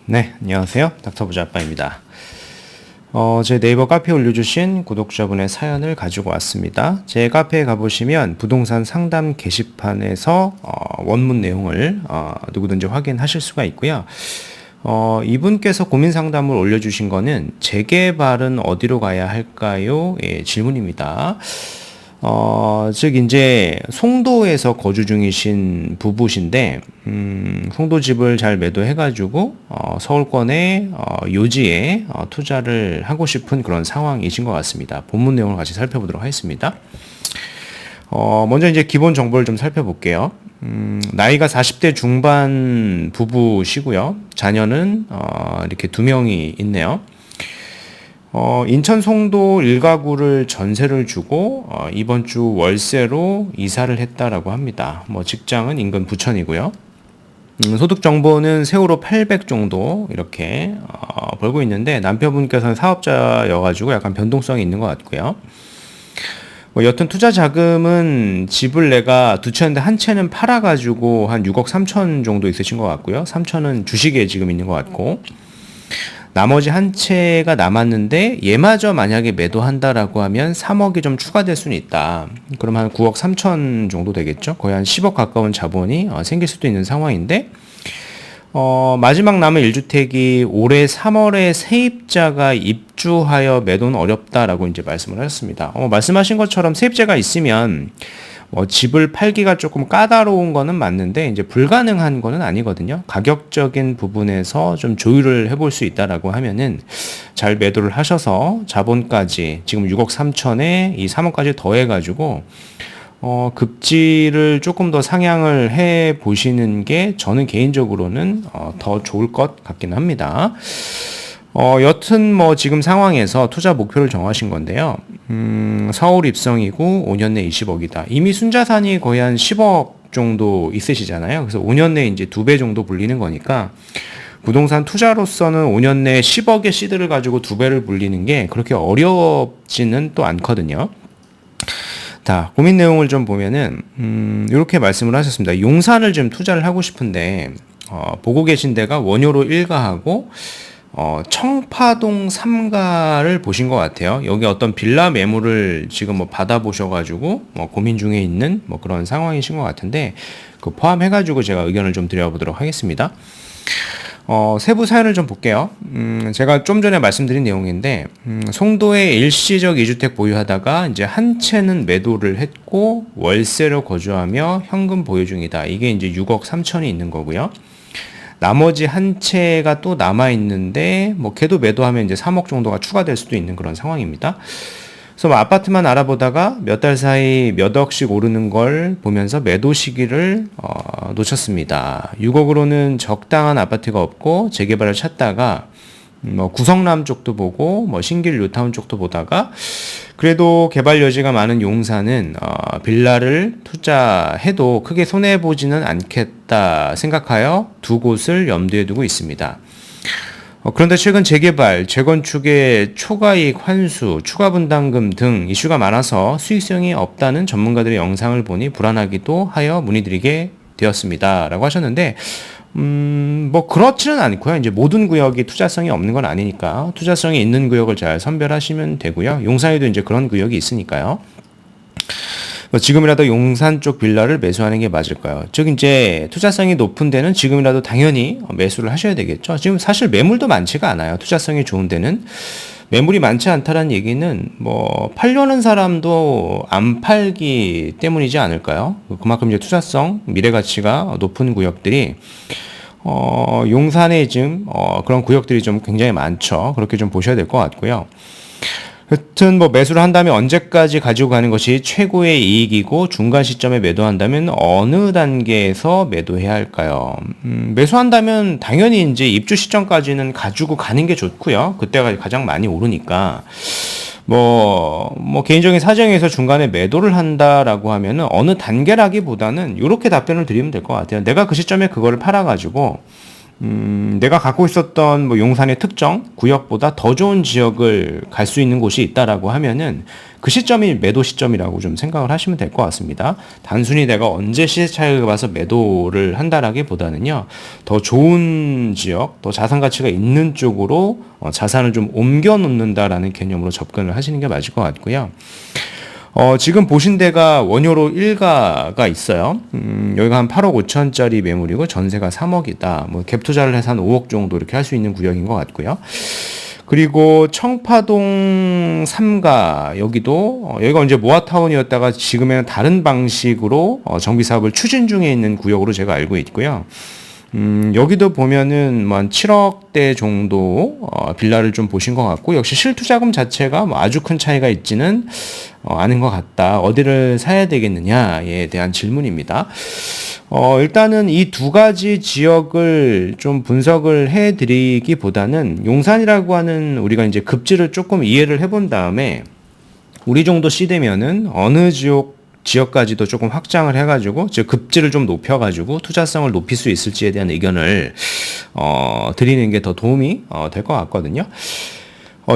네, 안녕하세요. 닥터 부자아빠입니다. 제 네이버 카페에 올려주신 구독자분의 사연을 가지고 왔습니다. 제 카페에 가보시면 부동산 상담 게시판에서 원문 내용을 누구든지 확인하실 수가 있고요. 이분께서 고민 상담을 올려주신 거는 재개발은 어디로 가야 할까요? 예, 질문입니다. 즉 이제 송도에서 거주 중이신 부부신데 송도 집을 잘 매도해가지고 서울권의 요지에 투자를 하고 싶은 그런 상황이신 것 같습니다. 본문 내용을 같이 살펴보도록 하겠습니다. 먼저 이제 기본 정보를 좀 살펴볼게요. 나이가 40대 중반 부부시고요. 자녀는 이렇게 2명이 있네요. 인천 송도 1가구를 전세를 주고 이번 주 월세로 이사를 했다라고 합니다. 직장은 인근 부천이고요. 소득 정보는 세후로 800 정도 이렇게 벌고 있는데 남편분께서는 사업자여가지고 약간 변동성이 있는 것 같고요. 여튼 투자 자금은 집을 내가 두 채인데 한 채는 팔아가지고 한 6억 3천 정도 있으신 것 같고요. 3천은 주식에 지금 있는 것 같고. 나머지 한 채가 남았는데 얘마저 만약에 매도한다라고 하면 3억이 좀 추가될 수는 있다. 그럼 한 9억 3천 정도 되겠죠. 거의 한 10억 가까운 자본이 생길 수도 있는 상황인데 마지막 남은 1주택이 올해 3월에 세입자가 입주하여 매도는 어렵다라고 이제 말씀을 하셨습니다. 말씀하신 것처럼 세입자가 있으면 집을 팔기가 조금 까다로운 거는 맞는데 이제 불가능한 거는 아니거든요. 가격적인 부분에서 좀 조율을 해볼 수 있다라고 하면은 잘 매도를 하셔서 자본까지 지금 6억 3천에 이 3억까지 더해가지고 급지를 조금 더 상향을 해 보시는 게 저는 개인적으로는 더 좋을 것 같긴 합니다. 여튼 지금 상황에서 투자 목표를 정하신 건데요. 서울 입성이고 5년 내 20억이다. 이미 순자산이 거의 한 10억 정도 있으시잖아요. 그래서 5년 내에 이제 2배 정도 불리는 거니까 부동산 투자로서는 5년 내에 10억의 시드를 가지고 2배를 불리는 게 그렇게 어렵지는 또 않거든요. 자, 고민 내용을 좀 보면은 이렇게 말씀을 하셨습니다. 용산을 좀 투자를 하고 싶은데 보고 계신 데가 원효로 1가하고 청파동 3가를 보신 것 같아요. 여기 어떤 빌라 매물을 지금 받아보셔가지고 고민 중에 있는 그런 상황이신 것 같은데 그 포함해가지고 제가 의견을 좀 드려보도록 하겠습니다. 세부 사연을 좀 볼게요. 제가 좀 전에 말씀드린 내용인데, 송도에 일시적 2주택 보유하다가 이제 한 채는 매도를 했고, 월세로 거주하며 현금 보유 중이다. 이게 이제 6억 3천이 있는 거고요. 나머지 한 채가 또 남아있는데, 걔도 매도하면 이제 3억 정도가 추가될 수도 있는 그런 상황입니다. 그래서 아파트만 알아보다가 몇 달 사이 몇 억씩 오르는 걸 보면서 매도 시기를 놓쳤습니다. 6억으로는 적당한 아파트가 없고 재개발을 찾다가 구성남 쪽도 보고 신길 뉴타운 쪽도 보다가 그래도 개발 여지가 많은 용산은 빌라를 투자해도 크게 손해보지는 않겠다 생각하여 두 곳을 염두에 두고 있습니다. 그런데 최근 재개발, 재건축의 초과이익 환수, 추가 분담금 등 이슈가 많아서 수익성이 없다는 전문가들의 영상을 보니 불안하기도 하여 문의드리게 되었습니다. 라고 하셨는데, 그렇지는 않고요. 이제 모든 구역이 투자성이 없는 건 아니니까 투자성이 있는 구역을 잘 선별하시면 되고요. 용산에도 이제 그런 구역이 있으니까요. 지금이라도 용산 쪽 빌라를 매수하는 게 맞을까요? 즉 이제 투자성이 높은 데는 지금이라도 당연히 매수를 하셔야 되겠죠. 지금 사실 매물도 많지가 않아요. 투자성이 좋은 데는 매물이 많지 않다는 얘기는 팔려는 사람도 안 팔기 때문이지 않을까요? 그만큼 이제 투자성, 미래 가치가 높은 구역들이 용산에 지금 그런 구역들이 좀 굉장히 많죠. 그렇게 좀 보셔야 될 것 같고요. 여튼 매수를 한다면 언제까지 가지고 가는 것이 최고의 이익이고 중간 시점에 매도한다면 어느 단계에서 매도해야 할까요? 매수한다면 당연히 이제 입주 시점까지는 가지고 가는 게 좋고요. 그때가 가장 많이 오르니까 개인적인 사정에서 중간에 매도를 한다라고 하면은 어느 단계라기보다는 이렇게 답변을 드리면 될 것 같아요. 내가 그 시점에 그거를 팔아가지고 내가 갖고 있었던 뭐 용산의 특정 구역보다 더 좋은 지역을 갈 수 있는 곳이 있다라고 하면은 그 시점이 매도 시점이라고 좀 생각을 하시면 될 것 같습니다. 단순히 내가 언제 시세 차익을 봐서 매도를 한다라기보다는요, 더 좋은 지역, 더 자산 가치가 있는 쪽으로 자산을 좀 옮겨 놓는다라는 개념으로 접근을 하시는 게 맞을 것 같고요. 지금 보신 데가 원효로 1가가 있어요. 여기가 한 8억 5천짜리 매물이고 전세가 3억이다. 뭐 갭 투자를 해서 한 5억 정도 이렇게 할 수 있는 구역인 것 같고요. 그리고 청파동 3가 여기가 이제 모아타운이었다가 지금은 다른 방식으로 정비 사업을 추진 중에 있는 구역으로 제가 알고 있고요. 여기도 보면은 뭐 한 7억대 정도 빌라를 좀 보신 것 같고, 역시 실투자금 자체가 뭐 아주 큰 차이가 있지는 않은 것 같다. 어디를 사야 되겠느냐에 대한 질문입니다. 일단은 이 두 가지 지역을 좀 분석을 해드리기보다는 용산이라고 하는 우리가 이제 급지를 조금 이해를 해본 다음에 우리 정도 C되면은 어느 지역까지도 조금 확장을 해가지고 즉 급지를 좀 높여가지고 투자성을 높일 수 있을지에 대한 의견을 드리는 게 더 도움이 될 것 같거든요.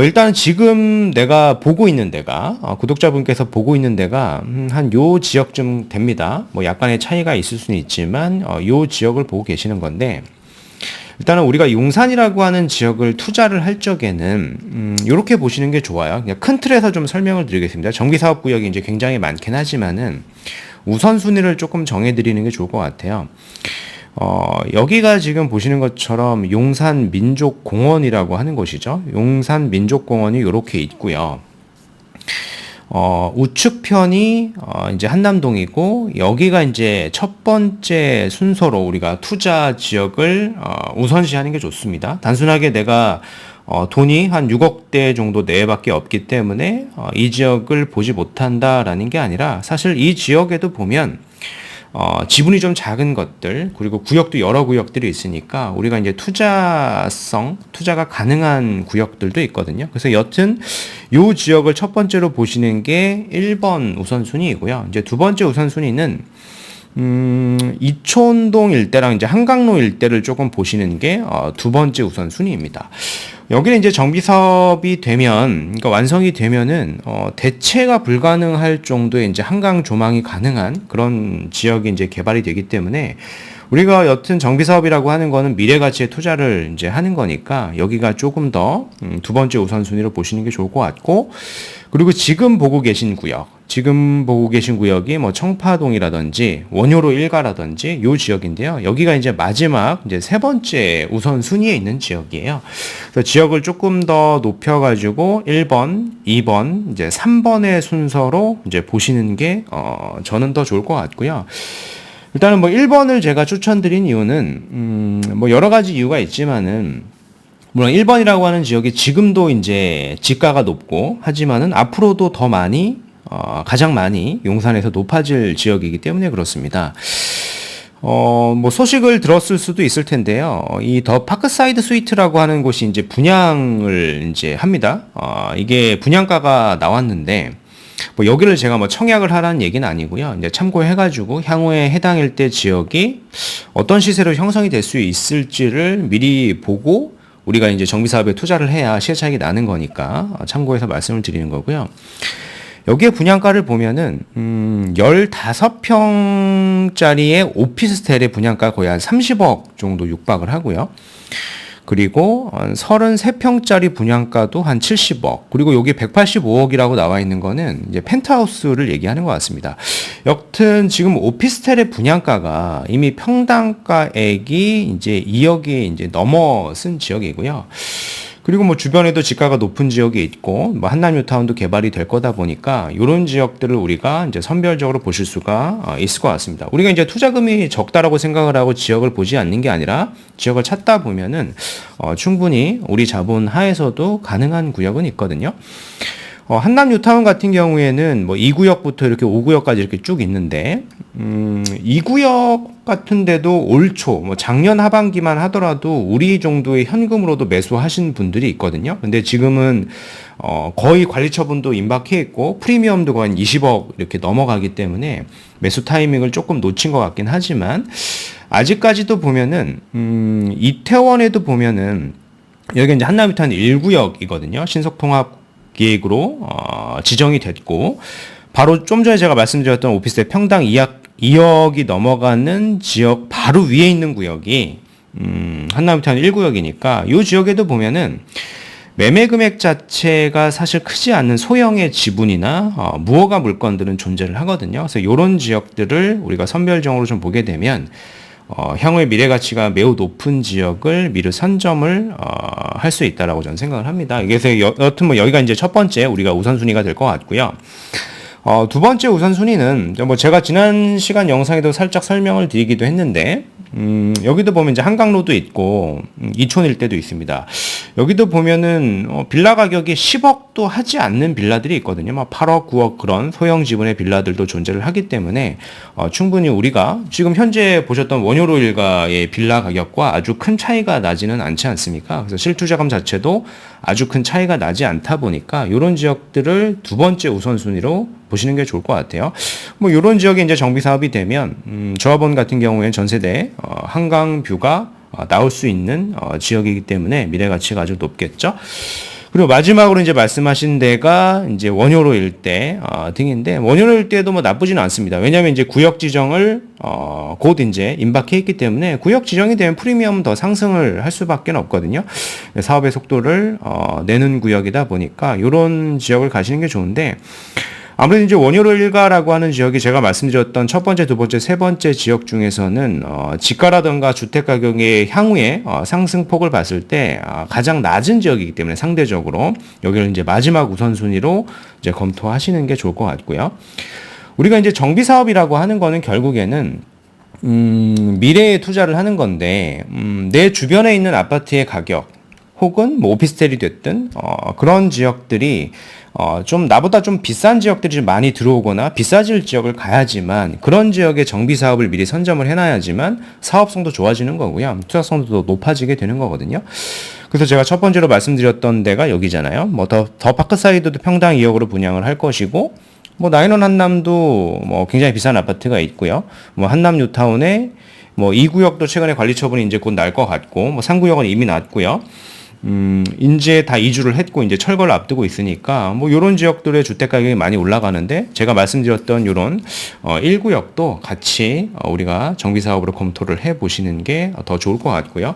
일단 지금 내가 보고 있는 데가 구독자분께서 보고 있는 데가 한 요 지역쯤 됩니다. 뭐 약간의 차이가 있을 수는 있지만 요 지역을 보고 계시는 건데, 일단은 우리가 용산이라고 하는 지역을 투자를 할 적에는 이렇게 보시는 게 좋아요. 그냥 큰 틀에서 좀 설명을 드리겠습니다. 정비사업구역이 이제 굉장히 많긴 하지만은 우선순위를 조금 정해드리는 게 좋을 것 같아요. 여기가 지금 보시는 것처럼 용산 민족공원이라고 하는 곳이죠. 용산 민족공원이 이렇게 있고요. 우측편이 이제 한남동이고, 여기가 이제 첫 번째 순서로 우리가 투자 지역을 우선시하는 게 좋습니다. 단순하게 내가 돈이 한 6억대 정도 내외밖에 없기 때문에 이 지역을 보지 못한다라는 게 아니라, 사실 이 지역에도 보면 지분이 좀 작은 것들, 그리고 구역도 여러 구역들이 있으니까 우리가 이제 투자가 가능한 구역들도 있거든요. 그래서 여튼 요 지역을 첫 번째로 보시는 게 1번 우선순위이고요. 이제 두 번째 우선순위는 이촌동 일대랑 이제 한강로 일대를 조금 보시는 게 두 번째 우선순위입니다. 여기는 이제 정비 사업이 되면, 그러니까 완성이 되면은 대체가 불가능할 정도의 이제 한강 조망이 가능한 그런 지역이 이제 개발이 되기 때문에, 우리가 여튼 정비 사업이라고 하는 거는 미래 가치에 투자를 이제 하는 거니까 여기가 조금 더 두 번째 우선순위로 보시는 게 좋을 것 같고, 그리고 지금 보고 계신 구역이 뭐 청파동이라든지 원효로 1가라든지 요 지역인데요. 여기가 이제 마지막 이제 세 번째 우선순위에 있는 지역이에요. 그래서 지역을 조금 더 높여가지고 1번, 2번, 이제 3번의 순서로 이제 보시는 게 저는 더 좋을 것 같고요. 일단은 뭐 1번을 제가 추천드린 이유는 뭐 여러 가지 이유가 있지만은, 물론 1번이라고 하는 지역이 지금도 이제 지가가 높고 하지만은 앞으로도 더 많이 가장 많이 용산에서 높아질 지역이기 때문에 그렇습니다. 뭐 소식을 들었을 수도 있을 텐데요. 이 더 파크사이드 스위트라고 하는 곳이 이제 분양을 이제 합니다. 이게 분양가가 나왔는데, 뭐 여기를 제가 뭐 청약을 하라는 얘기는 아니고요. 이제 참고해가지고 향후에 해당 일대 지역이 어떤 시세로 형성이 될 수 있을지를 미리 보고 우리가 이제 정비사업에 투자를 해야 시세 차익이 나는 거니까 참고해서 말씀을 드리는 거고요. 여기에 분양가를 보면은 15평짜리의 오피스텔의 분양가 거의 한 30억 정도 육박을 하고요. 그리고 33평짜리 분양가도 한 70억. 그리고 여기 185억이라고 나와 있는 거는 이제 펜트하우스를 얘기하는 것 같습니다. 여튼 지금 오피스텔의 분양가가 이미 평당가액이 이제 2억이 이제 넘어선 지역이고요. 그리고 뭐 주변에도 지가가 높은 지역이 있고, 뭐 한남뉴타운도 개발이 될 거다 보니까 이런 지역들을 우리가 이제 선별적으로 보실 수가 있을 것 같습니다. 우리가 이제 투자금이 적다라고 생각을 하고 지역을 보지 않는 게 아니라 지역을 찾다 보면은 충분히 우리 자본 하에서도 가능한 구역은 있거든요. 한남 뉴타운 같은 경우에는 뭐 2구역부터 이렇게 5구역까지 이렇게 쭉 있는데, 2구역 같은데도 올 초, 뭐 작년 하반기만 하더라도 우리 정도의 현금으로도 매수하신 분들이 있거든요. 근데 지금은 거의 관리 처분도 임박해 있고 프리미엄도 거의 20억 이렇게 넘어가기 때문에 매수 타이밍을 조금 놓친 것 같긴 하지만, 아직까지도 보면은 이태원에도 보면은 여기 이제 한남 뉴타운 1구역이거든요. 신속통합 기획으로 지정이 됐고, 바로 좀 전에 제가 말씀드렸던 오피스텔 평당 2억이 넘어가는 지역 바로 위에 있는 구역이 한남 뉴타운 1구역이니까 이 지역에도 보면은 매매 금액 자체가 사실 크지 않는 소형의 지분이나 무허가 물건들은 존재를 하거든요. 그래서 이런 지역들을 우리가 선별적으로 좀 보게 되면 향후의 미래 가치가 매우 높은 지역을 미리 선점을 할 수 있다라고 저는 생각을 합니다. 그래서 여튼 뭐 여기가 이제 첫 번째 우리가 우선순위가 될 것 같고요. 두 번째 우선순위는 뭐 제가 지난 시간 영상에도 살짝 설명을 드리기도 했는데, 여기도 보면 이제 한강로도 있고 이촌 일대도 있습니다. 여기도 보면은 빌라 가격이 10억도 하지 않는 빌라들이 있거든요. 막 8억, 9억 그런 소형 지분의 빌라들도 존재를 하기 때문에 충분히 우리가 지금 현재 보셨던 원효로 일가의 빌라 가격과 아주 큰 차이가 나지는 않지 않습니까? 그래서 실투자금 자체도 아주 큰 차이가 나지 않다 보니까 이런 지역들을 두 번째 우선순위로 보시는 게 좋을 것 같아요. 뭐 이런 지역에 이제 정비 사업이 되면 조합원 같은 경우에는 전세대 한강뷰가 나올 수 있는 지역이기 때문에 미래 가치가 아주 높겠죠. 그리고 마지막으로 이제 말씀하신 데가 이제 원효로 일대 등인데, 원효로 일대도 뭐 나쁘지는 않습니다. 왜냐하면 이제 구역 지정을 곧 이제 임박해 있기 때문에 구역 지정이 되면 프리미엄 더 상승을 할 수밖에 없거든요. 사업의 속도를 내는 구역이다 보니까 이런 지역을 가시는 게 좋은데, 아무래도 이제 원효로 일가라고 하는 지역이 제가 말씀드렸던 첫 번째, 두 번째, 세 번째 지역 중에서는 지가라든가 주택 가격의 향후의 상승폭을 봤을 때 가장 낮은 지역이기 때문에 상대적으로 여기를 이제 마지막 우선순위로 이제 검토하시는 게 좋을 것 같고요. 우리가 이제 정비 사업이라고 하는 거는 결국에는 미래에 투자를 하는 건데, 내 주변에 있는 아파트의 가격 혹은 뭐 오피스텔이 됐든 그런 지역들이 좀 나보다 좀 비싼 지역들이 좀 많이 들어오거나 비싸질 지역을 가야지만, 그런 지역의 정비 사업을 미리 선점을 해놔야지만 사업성도 좋아지는 거고요. 투자성도 높아지게 되는 거거든요. 그래서 제가 첫 번째로 말씀드렸던 데가 여기잖아요. 뭐 더 파크사이드도 평당 2억으로 분양을 할 것이고, 뭐 나인원 한남도 뭐 굉장히 비싼 아파트가 있고요. 뭐 한남 뉴타운에 뭐 2구역도 최근에 관리 처분이 이제 곧 날 것 같고, 뭐 3구역은 이미 났고요. 이제 다 이주를 했고 이제 철거를 앞두고 있으니까 뭐 요런 지역들의 주택 가격이 많이 올라가는데, 제가 말씀드렸던 요런 1구역도 같이 우리가 정비 사업으로 검토를 해 보시는 게 더 좋을 것 같고요.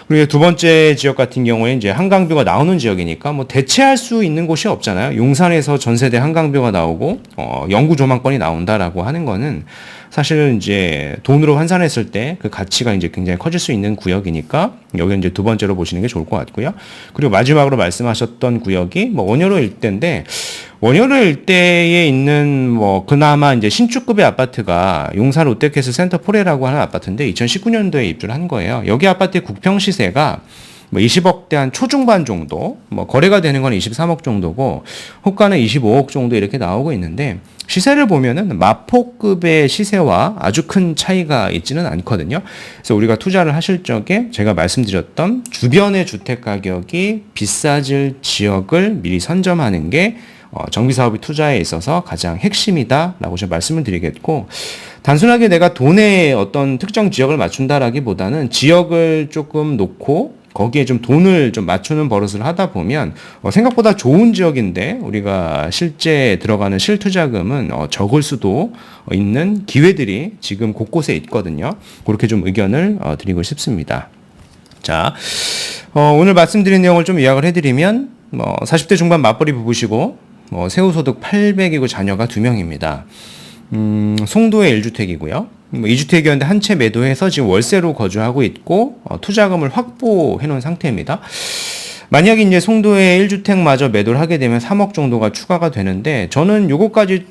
그리고 두 번째 지역 같은 경우에 이제 한강뷰가 나오는 지역이니까 뭐 대체할 수 있는 곳이 없잖아요. 용산에서 전세대 한강뷰가 나오고 영구 조망권이 나온다라고 하는 거는 사실 이제 돈으로 환산했을 때 그 가치가 이제 굉장히 커질 수 있는 구역이니까 여기 이제 두 번째로 보시는 게 좋을 것 같고요. 그리고 마지막으로 말씀하셨던 구역이 뭐 원효로 일대인데, 원효로 일대에 있는 뭐 그나마 이제 신축급의 아파트가 용산 롯데캐슬 센터포레라고 하는 아파트인데 2019년도에 입주를 한 거예요. 여기 아파트의 국평 시세가 뭐 20억대 한 초중반 정도, 뭐 거래가 되는 건 23억 정도고 호가는 25억 정도 이렇게 나오고 있는데, 시세를 보면은 마포급의 시세와 아주 큰 차이가 있지는 않거든요. 그래서 우리가 투자를 하실 적에 제가 말씀드렸던 주변의 주택 가격이 비싸질 지역을 미리 선점하는 게 정비사업의 투자에 있어서 가장 핵심이다라고 제가 말씀을 드리겠고, 단순하게 내가 돈에 어떤 특정 지역을 맞춘다라기보다는 지역을 조금 놓고 거기에 좀 돈을 좀 맞추는 버릇을 하다 보면 생각보다 좋은 지역인데 우리가 실제 들어가는 실투자금은 적을 수도 있는 기회들이 지금 곳곳에 있거든요. 그렇게 좀 의견을 드리고 싶습니다. 자, 오늘 말씀드린 내용을 좀 요약을 해드리면 40대 중반 맞벌이 부부시고 세후소득 800이고 자녀가 2명입니다. 송도의 1주택이고요. 2주택이었는데 한 채 매도해서 지금 월세로 거주하고 있고 투자금을 확보해 놓은 상태입니다. 만약에 이제 송도의 1주택마저 매도를 하게 되면 3억 정도가 추가가 되는데, 저는 요거까지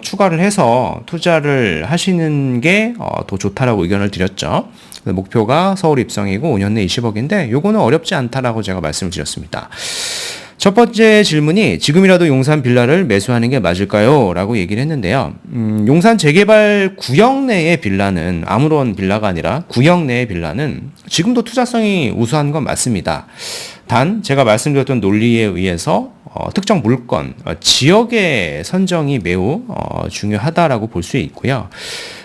추가를 해서 투자를 하시는 게 더 좋다라고 의견을 드렸죠. 목표가 서울 입성이고 5년 내 20억인데 요거는 어렵지 않다라고 제가 말씀을 드렸습니다. 첫 번째 질문이 지금이라도 용산 빌라를 매수하는 게 맞을까요? 라고 얘기를 했는데요. 용산 재개발 구역 내의 빌라는 아무런 빌라가 아니라 구역 내의 빌라는 지금도 투자성이 우수한 건 맞습니다. 단 제가 말씀드렸던 논리에 의해서 특정 물건, 지역의 선정이 매우 중요하다라고 볼 수 있고요.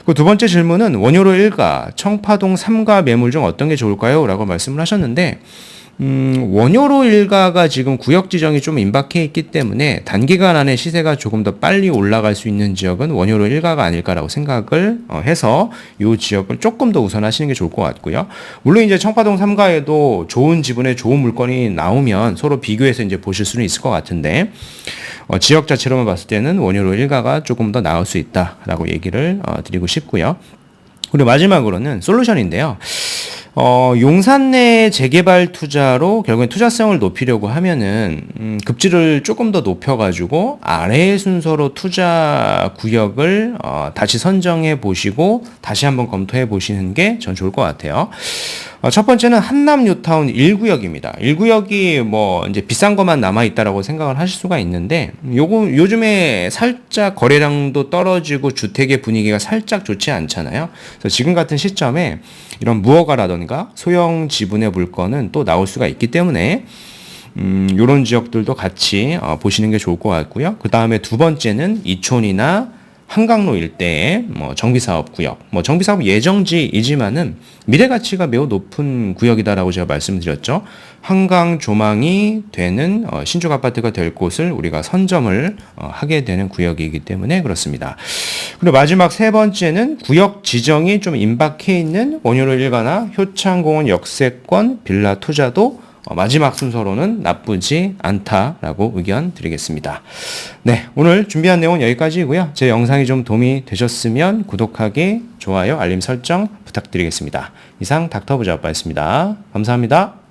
그 두 번째 질문은 원효로 1가, 청파동 3가 매물 중 어떤 게 좋을까요? 라고 말씀을 하셨는데 원효로 일가가 지금 구역 지정이 좀 임박해 있기 때문에 단기간 안에 시세가 조금 더 빨리 올라갈 수 있는 지역은 원효로 일가가 아닐까라고 생각을 해서 이 지역을 조금 더 우선하시는 게 좋을 것 같고요. 물론 이제 청파동 3가에도 좋은 지분에 좋은 물건이 나오면 서로 비교해서 이제 보실 수는 있을 것 같은데 지역 자체로만 봤을 때는 원효로 일가가 조금 더 나을 수 있다라고 얘기를 드리고 싶고요. 그리고 마지막으로는 솔루션인데요. 용산 내 재개발 투자로 결국엔 투자성을 높이려고 하면은 급지를 조금 더 높여가지고 아래의 순서로 투자 구역을 다시 선정해 보시고 다시 한번 검토해 보시는 게 전 좋을 것 같아요. 첫 번째는 한남 뉴타운 1구역입니다. 1구역이 뭐 이제 비싼 것만 남아 있다라고 생각을 하실 수가 있는데 요즘에 살짝 거래량도 떨어지고 주택의 분위기가 살짝 좋지 않잖아요. 그래서 지금 같은 시점에 이런 무허가라던가 소형 지분의 물건은 또 나올 수가 있기 때문에 요런 지역들도 같이 보시는 게 좋을 것 같고요. 그 다음에 두 번째는 이촌이나 한강로 일대의 정비사업 구역, 정비사업 예정지이지만은 미래 가치가 매우 높은 구역이다라고 제가 말씀드렸죠. 한강 조망이 되는 신축 아파트가 될 곳을 우리가 선점을 하게 되는 구역이기 때문에 그렇습니다. 그리고 마지막 세 번째는 구역 지정이 좀 임박해 있는 원효로 일가나 효창공원 역세권 빌라 투자도 마지막 순서로는 나쁘지 않다라고 의견 드리겠습니다. 네, 오늘 준비한 내용은 여기까지이고요. 제 영상이 좀 도움이 되셨으면 구독하기, 좋아요, 알림 설정 부탁드리겠습니다. 이상 닥터부자오빠였습니다. 감사합니다.